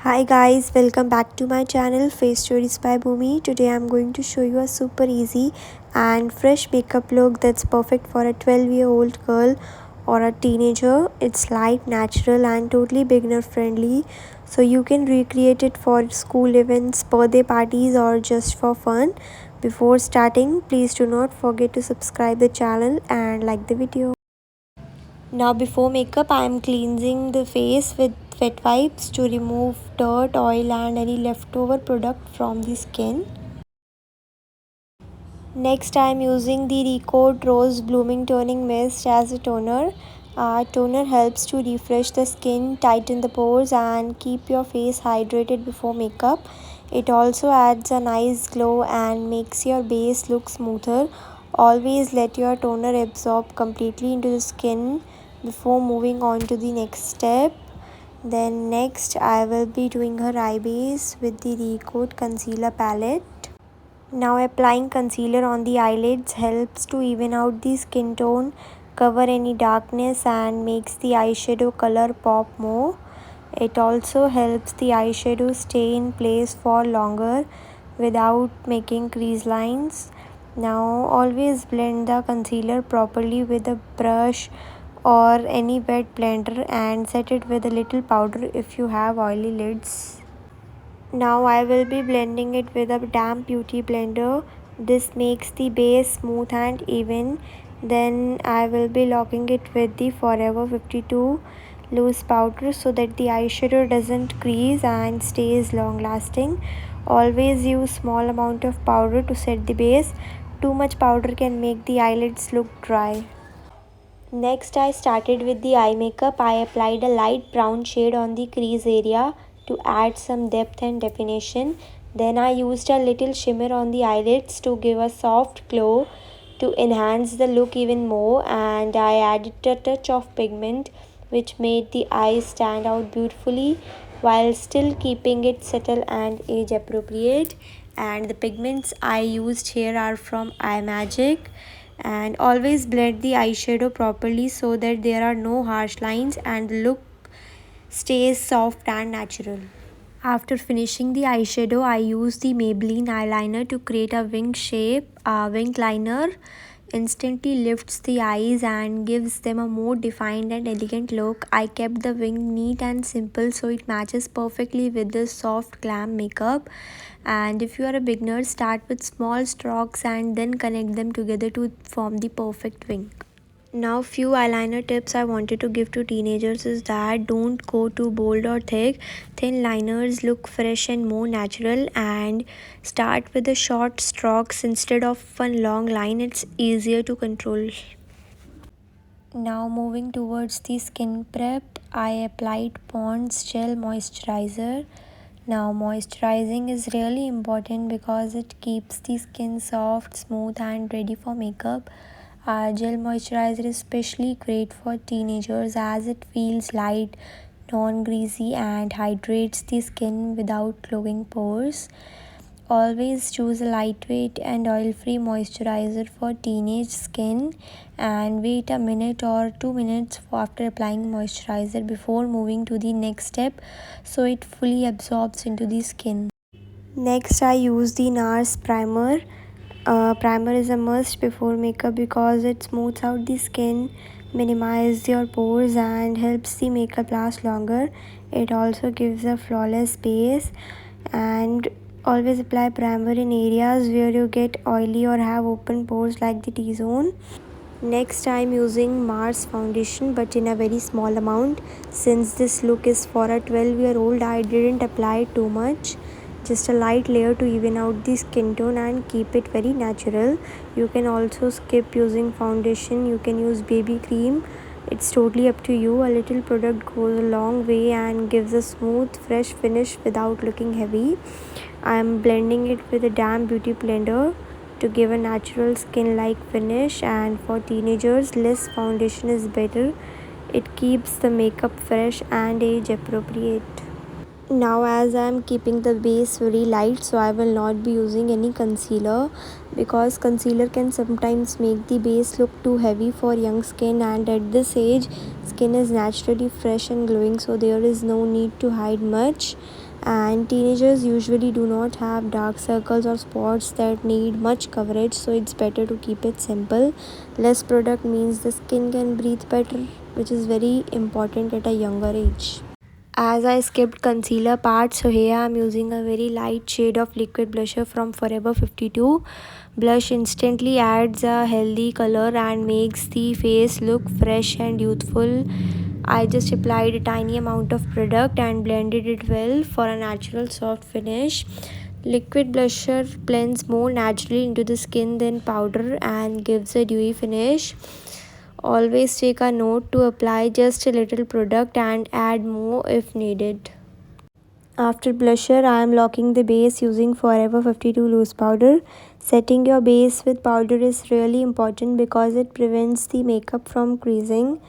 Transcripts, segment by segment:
Hi guys, welcome back to my channel Face Stories by Bhoomi. Today I'm going to show you a super easy and fresh makeup look that's perfect for a 12-year-old girl or a teenager. It's light, natural and totally beginner friendly, so you can recreate it for school events, birthday parties or just for fun. Before starting, please do not forget to subscribe the channel and like the video. Now before makeup, I am cleansing the face with wet wipes to remove dirt, oil and any leftover product from the skin. Next I am using the Recoat Rose Blooming Toning Mist as a toner. Toner helps to refresh the skin, tighten the pores and keep your face hydrated before makeup. It also adds a nice glow and makes your base look smoother. Always let your toner absorb completely into the skin before moving on to the next step. Then next I will be doing her eye base with the Recoat Concealer palette. Now applying concealer on the eyelids helps to even out the skin tone, cover any darkness and makes the eyeshadow color pop more. It also helps the eyeshadow stay in place for longer without making crease lines. Now always blend the concealer properly with a brush or any wet blender and set it with a little powder if you have oily lids. Now I will be blending it with a damp beauty blender. This makes the base smooth and even. Then I will be locking it with the Forever 52 loose powder so that the eyeshadow doesn't crease and stays long lasting. Always use small amount of powder to set the base. Too much powder can make the eyelids look dry. Next I started with the eye makeup. I applied a light brown shade on the crease area to add some depth and definition. Then I used a little shimmer on the eyelids to give a soft glow to enhance the look even more, and I added a touch of pigment which made the eyes stand out beautifully while still keeping it subtle and age appropriate. And the pigments I used here are from Eye Magic. And always blend the eyeshadow properly so that there are no harsh lines and the look stays soft and natural. After finishing the eyeshadow, I use the Maybelline eyeliner to create a wing shape. A wing liner instantly lifts the eyes and gives them a more defined and elegant look. I kept the wing neat and simple so it matches perfectly with the soft glam makeup. And if you are a beginner, start with small strokes and then connect them together to form the perfect wing. Now few eyeliner tips I wanted to give to teenagers is that don't go too bold or thick. Thin liners look fresh and more natural, and start with the short strokes instead of one long line. It's easier to control. Now moving towards the skin prep, I applied Pond's Gel Moisturizer. Now moisturizing is really important because it keeps the skin soft, smooth and ready for makeup. Gel moisturizer is especially great for teenagers as it feels light, non-greasy and hydrates the skin without clogging pores. Always choose a lightweight and oil-free moisturizer for teenage skin and wait a minute or 2 minutes after applying moisturizer before moving to the next step so it fully absorbs into the skin. Next I use the NARS primer. Primer is a must before makeup because it smooths out the skin, minimizes your pores and helps the makeup last longer. It also gives a flawless base. And always apply primer in areas where you get oily or have open pores like the T-zone. Next I am using Mars foundation but in a very small amount. Since this look is for a 12-year-old, I didn't apply too much. Just a light layer to even out the skin tone and keep it very natural. You can also skip using foundation. You can use baby cream. It's totally up to you. A little product goes a long way and gives a smooth, fresh finish without looking heavy. I am blending it with a damp beauty blender to give a natural skin-like finish, and for teenagers, less foundation is better. It keeps the makeup fresh and age appropriate. Now as I am keeping the base very light, so I will not be using any concealer, because concealer can sometimes make the base look too heavy for young skin, and at this age skin is naturally fresh and glowing, so there is no need to hide much. And teenagers usually do not have dark circles or spots that need much coverage, so it's better to keep it simple. Less product means the skin can breathe better, which is very important at a younger age. As I skipped concealer part, so here I am using a very light shade of liquid blusher from Forever 52. Blush instantly adds a healthy color and makes the face look fresh and youthful. I just applied a tiny amount of product and blended it well for a natural soft finish. Liquid blusher blends more naturally into the skin than powder and gives a dewy finish. Always take a note to apply just a little product and add more if needed. After blusher, I am locking the base using Forever 52 loose powder. Setting your base with powder is really important because it prevents the makeup from creasing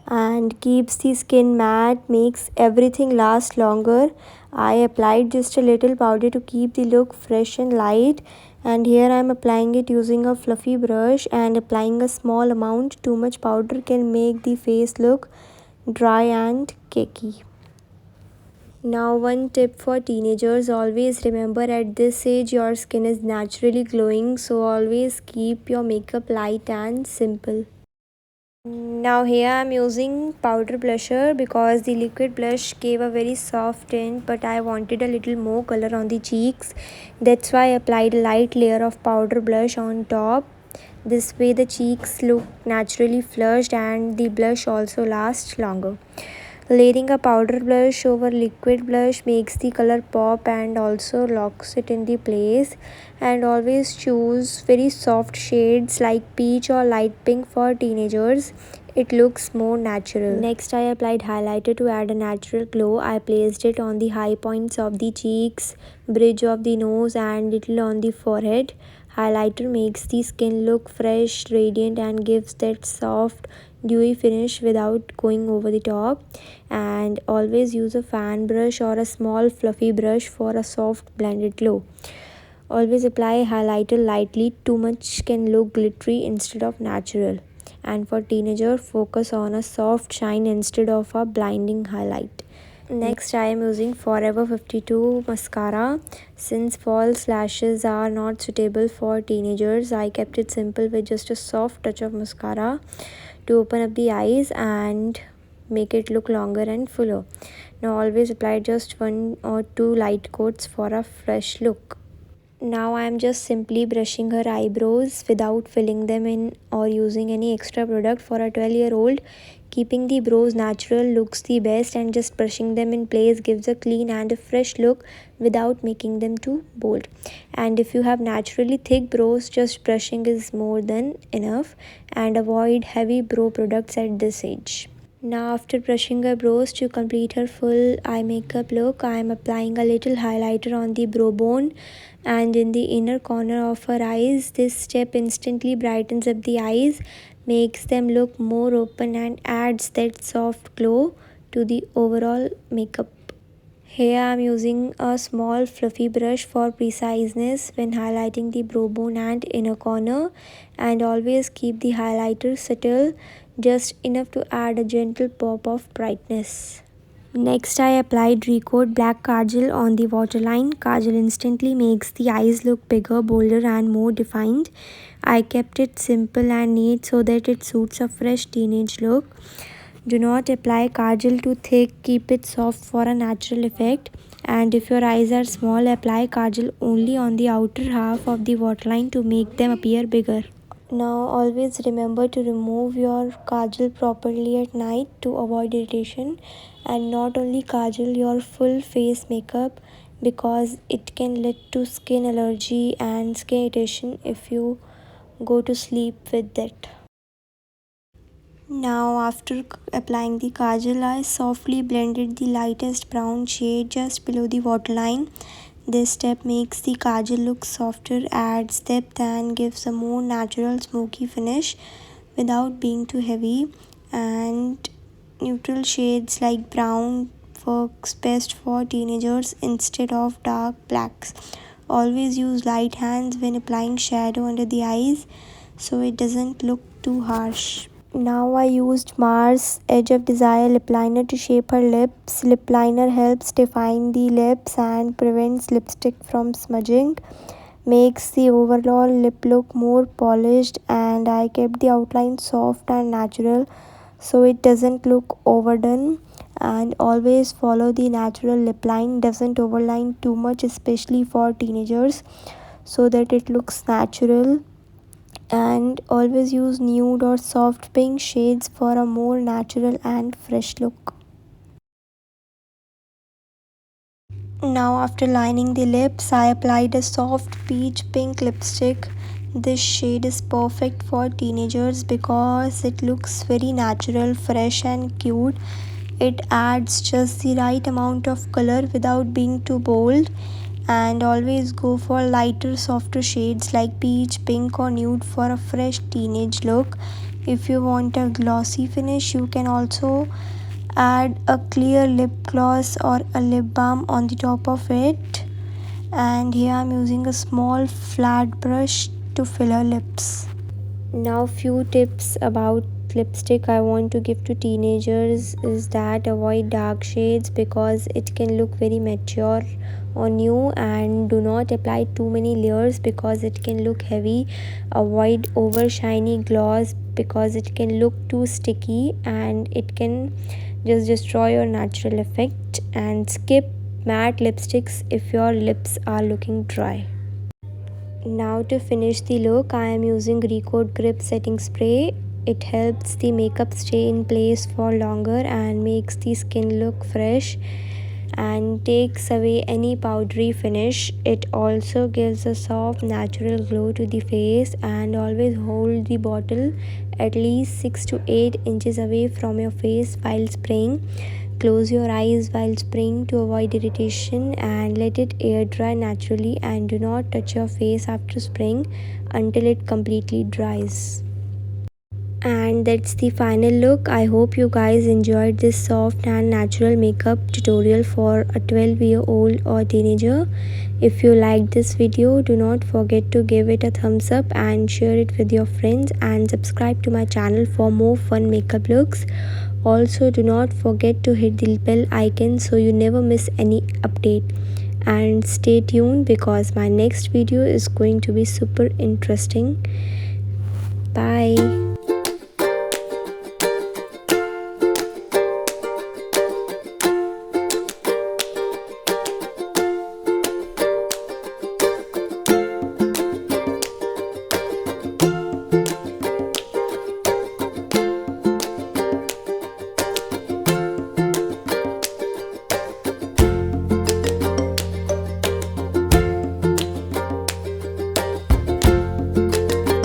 and keeps the skin matte, makes everything last longer. I applied just a little powder to keep the look fresh and light, and here I am applying it using a fluffy brush and applying a small amount. Too much powder can make the face look dry and cakey. Now one tip for teenagers, always remember at this age your skin is naturally glowing, so always keep your makeup light and simple. Now here I am using powder blusher because the liquid blush gave a very soft tint, but I wanted a little more color on the cheeks. That's why I applied a light layer of powder blush on top. This way the cheeks look naturally flushed and the blush also lasts longer. Layering a powder blush over liquid blush makes the color pop and also locks it in the place. And always choose very soft shades like peach or light pink for teenagers. It looks more natural. Next, I applied highlighter to add a natural glow. I placed it on the high points of the cheeks, bridge of the nose, and little on the forehead. Highlighter makes the skin look fresh, radiant, and gives that soft dewy finish without going over the top. And always use a fan brush or a small fluffy brush for a soft blended glow. Always apply highlighter lightly, too much can look glittery instead of natural. And for teenager, focus on a soft shine instead of a blinding highlight. Next, I am using Forever 52 mascara. Since false lashes are not suitable for teenagers, I kept it simple with just a soft touch of mascara to open up the eyes and make it look longer and fuller. Now always apply just 1 or 2 light coats for a fresh look. Now I am just simply brushing her eyebrows without filling them in or using any extra product. For a 12-year-old, keeping the brows natural looks the best, and just brushing them in place gives a clean and a fresh look without making them too bold. And if you have naturally thick brows, just brushing is more than enough, and avoid heavy brow products at this age. Now after brushing her brows to complete her full eye makeup look, I am applying a little highlighter on the brow bone and in the inner corner of her eyes. This step instantly brightens up the eyes, makes them look more open, and adds that soft glow to the overall makeup. Here I am using a small fluffy brush for preciseness when highlighting the brow bone and inner corner, and always keep the highlighter subtle, just enough to add a gentle pop of brightness. Next, I applied Recoat Black Kajal on the waterline. Kajal instantly makes the eyes look bigger, bolder, and more defined. I kept it simple and neat so that it suits a fresh teenage look. Do not apply kajal too thick, keep it soft for a natural effect. And if your eyes are small, apply kajal only on the outer half of the waterline to make them appear bigger. Now always remember to remove your kajal properly at night to avoid irritation, and not only kajal, your full face makeup, because it can lead to skin allergy and skin irritation if you go to sleep with that. Now after applying the kajal, I softly blended the lightest brown shade just below the waterline. This step makes the kajal look softer, adds depth, and gives a more natural smoky finish without being too heavy. And neutral shades like brown works best for teenagers instead of dark blacks. Always use light hands when applying shadow under the eyes so it doesn't look too harsh. Now I used Mars Edge of Desire lip liner to shape her lips. Lip liner helps define the lips and prevents lipstick from smudging. Makes the overall lip look more polished, and I kept the outline soft and natural so it doesn't look overdone. And always follow the natural lip line, doesn't overline too much, especially for teenagers, so that it looks natural. And always use nude or soft pink shades for a more natural and fresh look. Now after lining the lips, I applied a soft peach pink lipstick. This shade is perfect for teenagers because it looks very natural, fresh and cute. It adds just the right amount of color without being too bold. And always go for lighter, softer shades like peach, pink or nude for a fresh teenage look. If you want a glossy finish, you can also add a clear lip gloss or a lip balm on the top of it. And here I'm using a small flat brush to fill her lips. Now few tips about lipstick I want to give to teenagers is that avoid dark shades because it can look very mature on you, and do not apply too many layers because it can look heavy. Avoid over shiny gloss because it can look too sticky and it can just destroy your natural effect. And skip matte lipsticks if your lips are looking dry. Now to finish the look, I am using Recoat Grip Setting Spray. It helps the makeup stay in place for longer and makes the skin look fresh and takes away any powdery finish. It also gives a soft natural glow to the face. And always hold the bottle at least 6 to 8 inches away from your face while spraying. Close your eyes while spraying to avoid irritation and let it air dry naturally, and do not touch your face after spraying until it completely dries. And that's the final look. I hope you guys enjoyed this soft and natural makeup tutorial for a 12-year-old or teenager. If you liked this video, do not forget to give it a thumbs up and share it with your friends, and subscribe to my channel for more fun makeup looks. Also, do not forget to hit the bell icon so you never miss any update. And stay tuned because my next video is going to be super interesting. Bye.